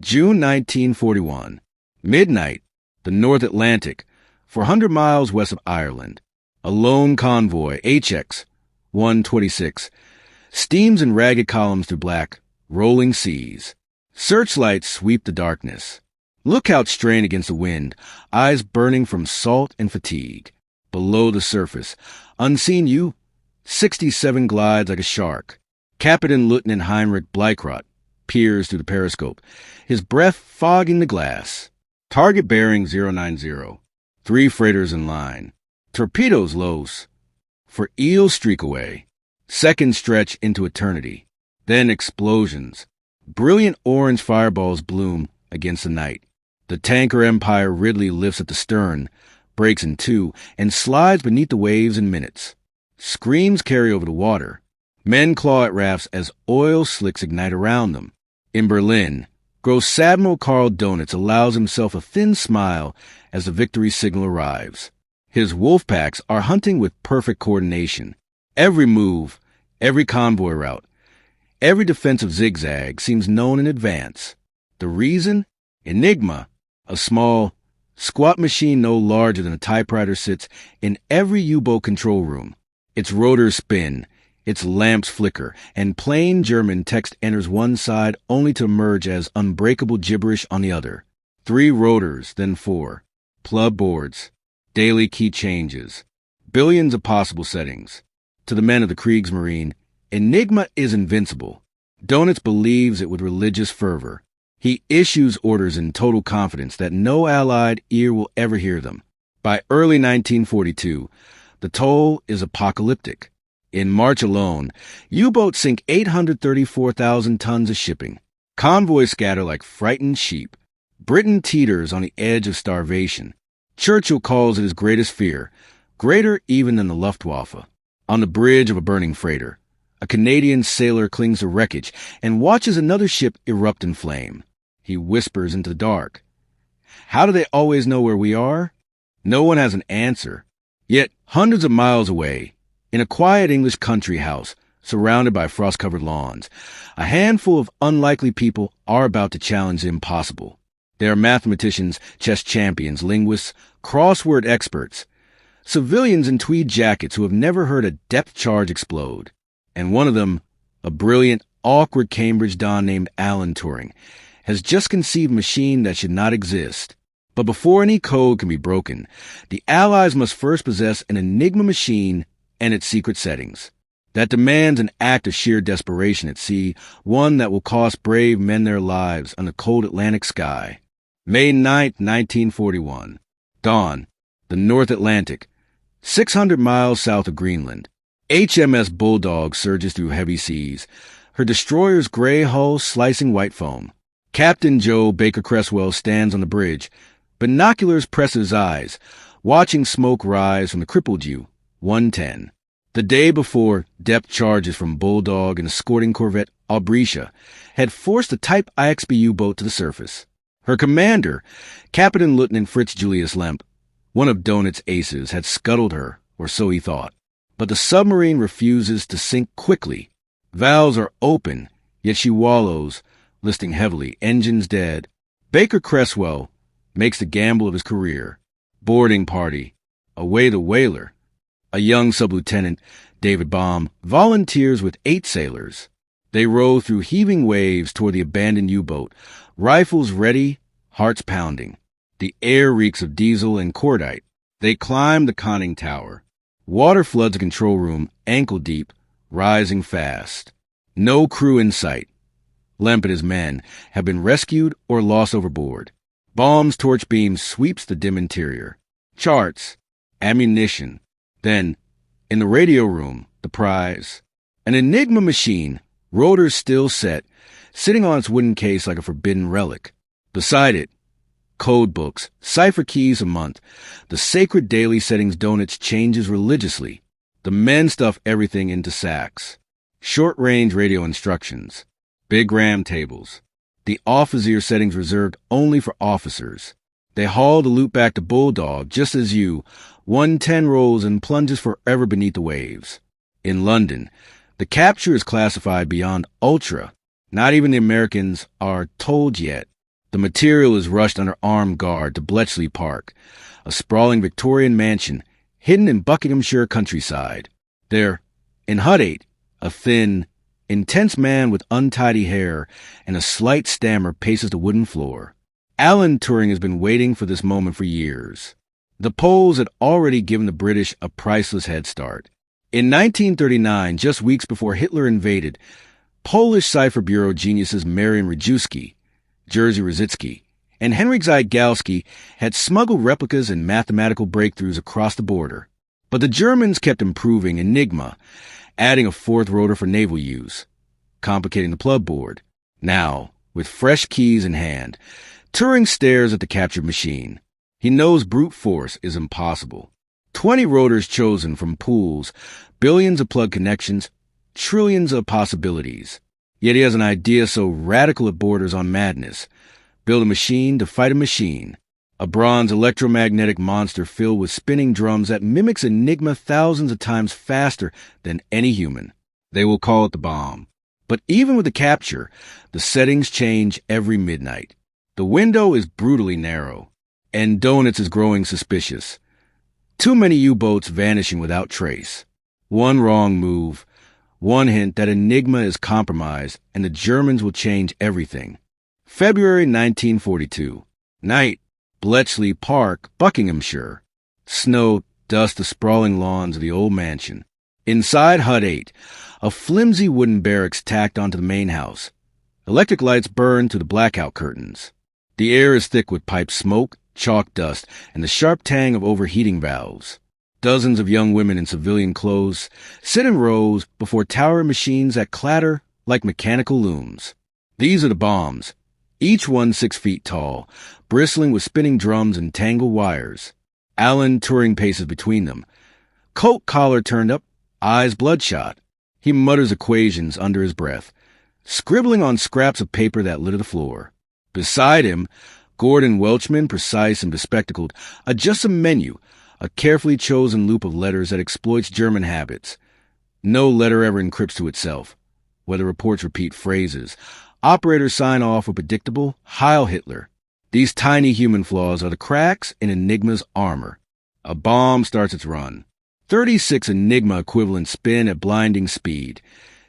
June 1941. Midnight, the North Atlantic, 400 miles west of Ireland. A lone convoy, HX 126, steams in ragged columns through black, rolling seas. Searchlights sweep the darkness. Lookouts strain against the wind, eyes burning from salt and fatigue. Below the surface, unseen U-67 glides like a shark. Captain Lieutenant Heinrich Bleikrot peers through the periscope, his breath fogging the glass. Target bearing 090. 3 freighters in line. Torpedoes Los. For eel streak away. Seconds stretch into eternity. Then explosions. Brilliant orange fireballs bloom against the night. The tanker Empire Ridley lifts at the stern, breaks in two, and slides beneath the waves in minutes. Screams carry over the water. Men claw at rafts as oil slicks ignite around them. In Berlin, Gross Admiral Karl Donitz allows himself a thin smile as the victory signal arrives. His wolf packs are hunting with perfect coordination. Every move, every convoy route, every defensive zigzag seems known in advance. The reason? Enigma, a small, squat machine no larger than a typewriter, sits in every U-boat control room. Its rotors spin, its lamps flicker, and plain German text enters one side only to emerge as unbreakable gibberish on the other. 3 rotors, then 4. Plug boards. Daily key changes. Billions of possible settings. To the men of the Kriegsmarine, Enigma is invincible. Donitz believes it with religious fervor. He issues orders in total confidence that no Allied ear will ever hear them. By early 1942, the toll is apocalyptic. In March alone, U-boats sink 834,000 tons of shipping. Convoys scatter like frightened sheep. Britain teeters on the edge of starvation. Churchill calls it his greatest fear, greater even than the Luftwaffe. On the bridge of a burning freighter, a Canadian sailor clings to wreckage and watches another ship erupt in flame. He whispers into the dark. How do they always know where we are? No one has an answer. Yet, hundreds of miles away, in a quiet English country house, surrounded by frost-covered lawns, a handful of unlikely people are about to challenge the impossible. They are mathematicians, chess champions, linguists, crossword experts, civilians in tweed jackets who have never heard a depth charge explode. And one of them, a brilliant, awkward Cambridge don named Alan Turing, has just conceived a machine that should not exist. But before any code can be broken, the Allies must first possess an Enigma machine and its secret settings. That demands an act of sheer desperation at sea, one that will cost brave men their lives on the cold Atlantic sky. May 9, 1941. Dawn, the North Atlantic, 600 miles south of Greenland. HMS Bulldog surges through heavy seas, her destroyer's gray hull slicing white foam. Captain Joe Baker Creswell stands on the bridge, binoculars press his eyes, watching smoke rise from the crippled U-110. The day before, depth charges from Bulldog and escorting corvette Albrecia had forced the Type IXB U-boat to the surface. Her commander, Captain Lieutenant Fritz Julius Lemp, one of Donitz's aces, had scuttled her, or so he thought. But the submarine refuses to sink quickly. Valves are open, yet she wallows, listing heavily, engines dead. Baker Creswell makes the gamble of his career. Boarding party. Away the whaler. A young sub-lieutenant, David Baum, volunteers with 8 sailors. They row through heaving waves toward the abandoned U-boat, rifles ready, hearts pounding. The air reeks of diesel and cordite. They climb the conning tower. Water floods the control room, ankle deep, rising fast. No crew in sight. Lemp and his men have been rescued or lost overboard. Baum's torch beam sweeps the dim interior. Charts, ammunition. Then, in the radio room, the prize. An Enigma machine, rotors still set, sitting on its wooden case like a forbidden relic. Beside it, code books, cipher keys a month, the sacred daily settings Donitz changes religiously. The men stuff everything into sacks. Short-range radio instructions. Big RAM tables. The officer settings reserved only for officers. They haul the loot back to Bulldog just as U-110 rolls and plunges forever beneath the waves. In London, the capture is classified beyond ultra. Not even the Americans are told yet. The material is rushed under armed guard to Bletchley Park, a sprawling Victorian mansion hidden in Buckinghamshire countryside. There, in Hut 8, a thin, intense man with untidy hair and a slight stammer paces the wooden floor. Alan Turing has been waiting for this moment for years. The Poles had already given the British a priceless head start. In 1939, just weeks before Hitler invaded, Polish Cipher Bureau geniuses Marian Rejewski, Jerzy Rosicki, and Henryk Zygalski had smuggled replicas and mathematical breakthroughs across the border. But the Germans kept improving Enigma, adding a fourth rotor for naval use, complicating the plug board. Now, with fresh keys in hand, Turing stares at the captured machine. He knows brute force is impossible. 20 rotors chosen from pools, billions of plug connections, trillions of possibilities. Yet he has an idea so radical it borders on madness. Build a machine to fight a machine. A bronze electromagnetic monster filled with spinning drums that mimics Enigma thousands of times faster than any human. They will call it the bomb. But even with the capture, the settings change every midnight. The window is brutally narrow, and Donuts is growing suspicious. Too many U-boats vanishing without trace. One wrong move, one hint that Enigma is compromised and the Germans will change everything. February 1942. Night. Bletchley Park, Buckinghamshire. Snow dust the sprawling lawns of the old mansion. Inside Hut 8, a flimsy wooden barracks tacked onto the main house. Electric lights burn through the blackout curtains. The air is thick with pipe smoke, chalk dust, and the sharp tang of overheating valves. Dozens of young women in civilian clothes sit in rows before towering machines that clatter like mechanical looms. These are the bombs, each one 6 feet tall, bristling with spinning drums and tangled wires. Alan Turing paces between them, coat collar turned up, eyes bloodshot. He mutters equations under his breath, scribbling on scraps of paper that litter the floor. Beside him, Gordon Welchman, precise and bespectacled, adjusts a menu, a carefully chosen loop of letters that exploits German habits. No letter ever encrypts to itself. Whether reports repeat phrases, operators sign off with predictable Heil Hitler. These tiny human flaws are the cracks in Enigma's armor. A bomb starts its run. 36 Enigma equivalents spin at blinding speed,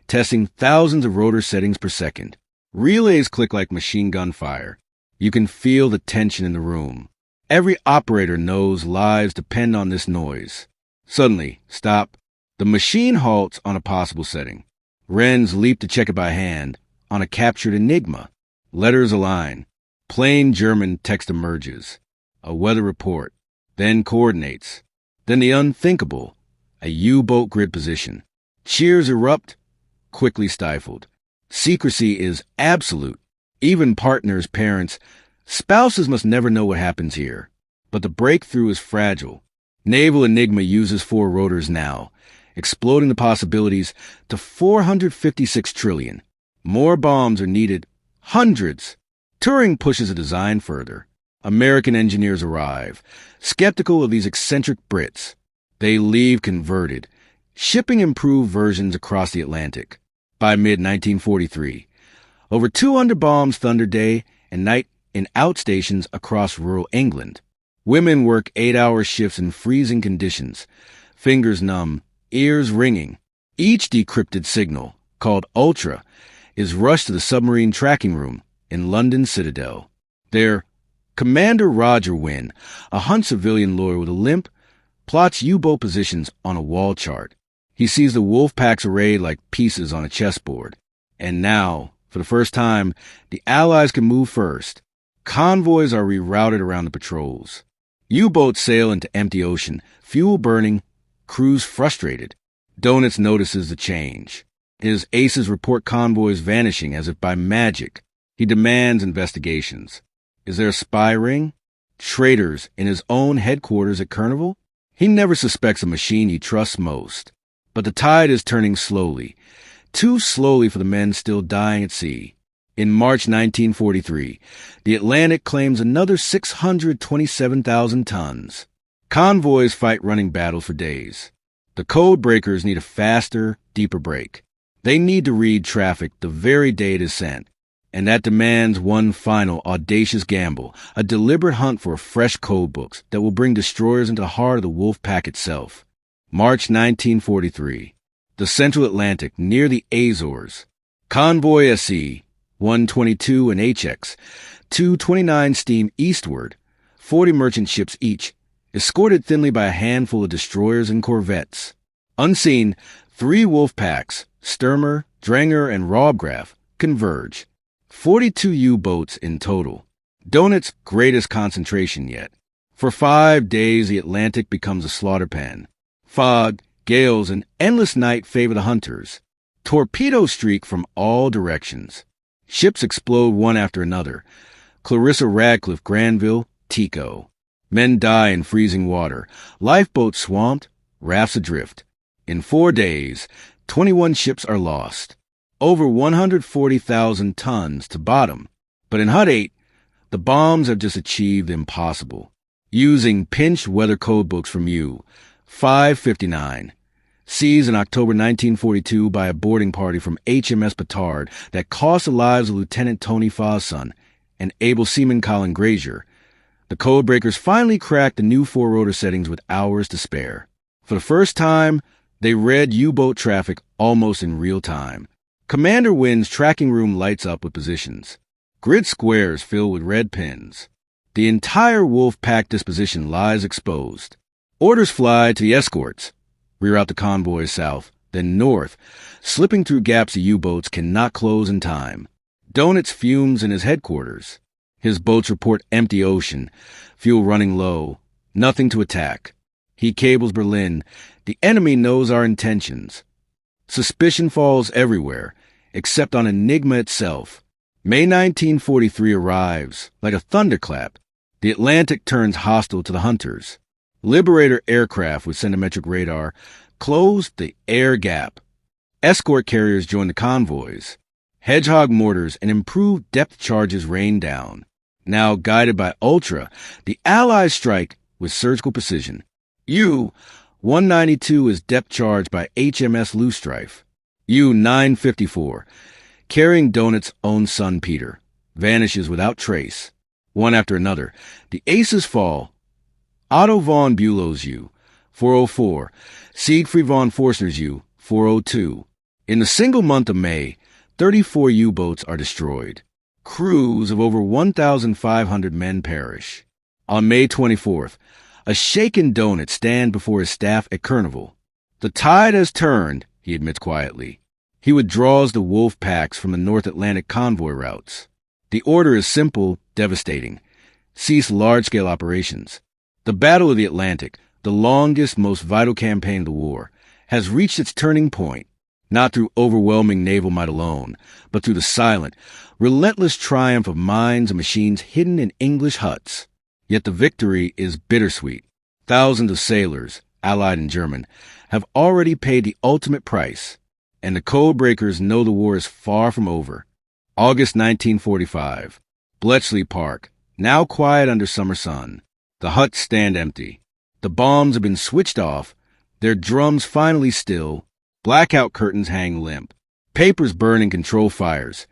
testing thousands of rotor settings per second. Relays click like machine gun fire. You can feel the tension in the room. Every operator knows lives depend on this noise. Suddenly, stop. The machine halts on a possible setting. Wrens leap to check it by hand on a captured Enigma. Letters align. Plain German text emerges. A weather report. Then coordinates. Then the unthinkable. A U-boat grid position. Cheers erupt. Quickly stifled. Secrecy is absolute. Even partners, parents, spouses must never know what happens here. But the breakthrough is fragile. Naval Enigma uses 4 rotors now, exploding the possibilities to 456 trillion. More bombs are needed. Hundreds. Turing pushes the design further. American engineers arrive, skeptical of these eccentric Brits. They leave converted, shipping improved versions across the Atlantic. By mid-1943, over 200 bombs thunder day and night in outstations across rural England. Women work 8-hour shifts in freezing conditions, fingers numb, ears ringing. Each decrypted signal, called Ultra, is rushed to the submarine tracking room in London Citadel. There, Commander Roger Wynne, a Hunt civilian lawyer with a limp, plots U-boat positions on a wall chart. He sees the wolf packs arrayed like pieces on a chessboard. And now, for the first time, the Allies can move first. Convoys are rerouted around the patrols. U-boats sail into empty ocean, fuel burning, crews frustrated. Donuts notices the change. His aces report convoys vanishing as if by magic. He demands investigations. Is there a spy ring? Traitors in his own headquarters at Carnival? He never suspects a machine he trusts most. But the tide is turning slowly, too slowly for the men still dying at sea. In March 1943, the Atlantic claims another 627,000 tons. Convoys fight running battles for days. The codebreakers need a faster, deeper break. They need to read traffic the very day it is sent. And that demands one final audacious gamble, a deliberate hunt for fresh codebooks that will bring destroyers into the heart of the wolf pack itself. March 1943. The Central Atlantic, near the Azores. Convoy SE, 122 and HX, 229 steam eastward, 40 merchant ships each, escorted thinly by a handful of destroyers and corvettes. Unseen, 3 wolf packs, Sturmer, Drenger, and Robgraf, converge. 42 U-boats in total. Donut's greatest concentration yet. For 5 days, the Atlantic becomes a slaughter pen. Fog, gales, and endless night favor the hunters. Torpedoes streak from all directions. Ships explode one after another. Clarissa Radcliffe, Granville, Tico. Men die in freezing water. Lifeboats swamped, rafts adrift. In 4 days, 21 ships are lost. Over 140,000 tons to bottom. But in Hut 8, the bombs have just achieved the impossible. Using pinched weather codebooks from U, 559. Seized in October 1942 by a boarding party from HMS Petard that cost the lives of Lieutenant Tony Fosson and able seaman Colin Grazier, the codebreakers finally cracked the new 4-rotor settings with hours to spare. For the first time, they read U-boat traffic almost in real time. Commander Wynn's tracking room lights up with positions. Grid squares filled with red pins. The entire wolf pack disposition lies exposed. Orders fly to the escorts. Reroute the convoys south, then north, slipping through gaps the U-boats cannot close in time. Donuts fumes in his headquarters. His boats report empty ocean, fuel running low, nothing to attack. He cables Berlin. The enemy knows our intentions. Suspicion falls everywhere, except on Enigma itself. May 1943 arrives, like a thunderclap. The Atlantic turns hostile to the hunters. Liberator aircraft with centimetric radar closed the air gap. Escort carriers joined the convoys. Hedgehog mortars and improved depth charges rained down. Now guided by Ultra, the Allies strike with surgical precision. U-192 is depth charged by HMS Loosestrife. U-954, carrying Donut's own son Peter, vanishes without trace. One after another, the aces fall. Otto von Bülow's U-404, Siegfried von Forstner's U-402. In the single month of May, 34 U-boats are destroyed. Crews of over 1,500 men perish. On May 24th, a shaken Donut stands before his staff at Carnival. The tide has turned, he admits quietly. He withdraws the wolf packs from the North Atlantic convoy routes. The order is simple, devastating. Cease large-scale operations. The Battle of the Atlantic, the longest, most vital campaign of the war, has reached its turning point, not through overwhelming naval might alone, but through the silent, relentless triumph of minds and machines hidden in English huts. Yet the victory is bittersweet. Thousands of sailors, Allied and German, have already paid the ultimate price, and the codebreakers know the war is far from over. August 1945. Bletchley Park, now quiet under summer sun. The huts stand empty. The bombs have been switched off, their drums finally still, blackout curtains hang limp, papers burn in control fires.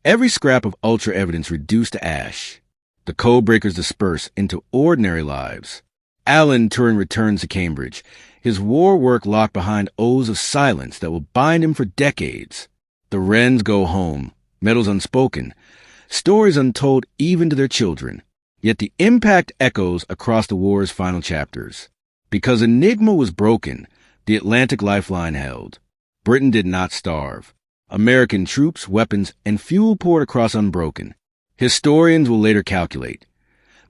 Every scrap of ultra evidence reduced to ash. The codebreakers disperse into ordinary lives. Alan Turing returns to Cambridge, his war work locked behind oaths of silence that will bind him for decades. The Wrens go home, medals unspoken, stories untold even to their children. Yet the impact echoes across the war's final chapters. Because Enigma was broken, the Atlantic lifeline held. Britain did not starve. American troops, weapons, and fuel poured across unbroken. Historians will later calculate.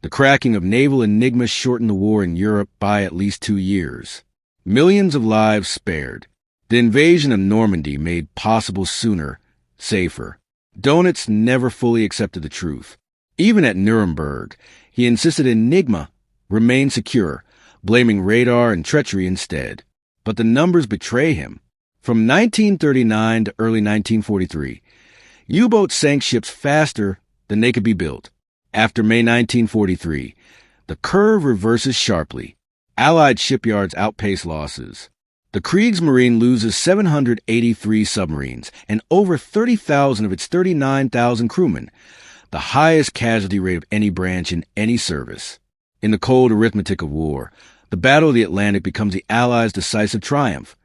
The cracking of naval Enigma shortened the war in Europe by at least 2 years. Millions of lives spared. The invasion of Normandy made possible sooner, safer. Donuts never fully accepted the truth. Even at Nuremberg, he insisted Enigma remained secure, blaming radar and treachery instead. But the numbers betray him. From 1939 to early 1943, U-boats sank ships faster than they could be built. After May 1943, the curve reverses sharply. Allied shipyards outpace losses. The Kriegsmarine loses 783 submarines and over 30,000 of its 39,000 crewmen, the highest casualty rate of any branch in any service. In the cold arithmetic of war, the Battle of the Atlantic becomes the Allies' decisive triumph,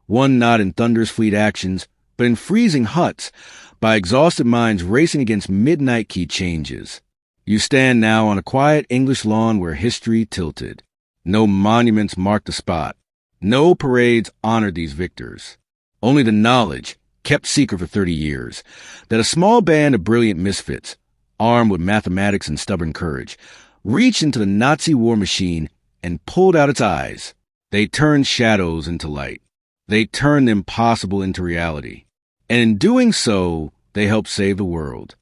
won not in thunderous fleet actions, but in freezing huts, by exhausted minds racing against midnight key changes. You stand now on a quiet English lawn where history tilted. No monuments mark the spot. No parades honored these victors. Only the knowledge, kept secret for 30 years, that a small band of brilliant misfits, armed with mathematics and stubborn courage, reached into the Nazi war machine and pulled out its eyes. They turned shadows into light. They turned the impossible into reality. And in doing so, they helped save the world.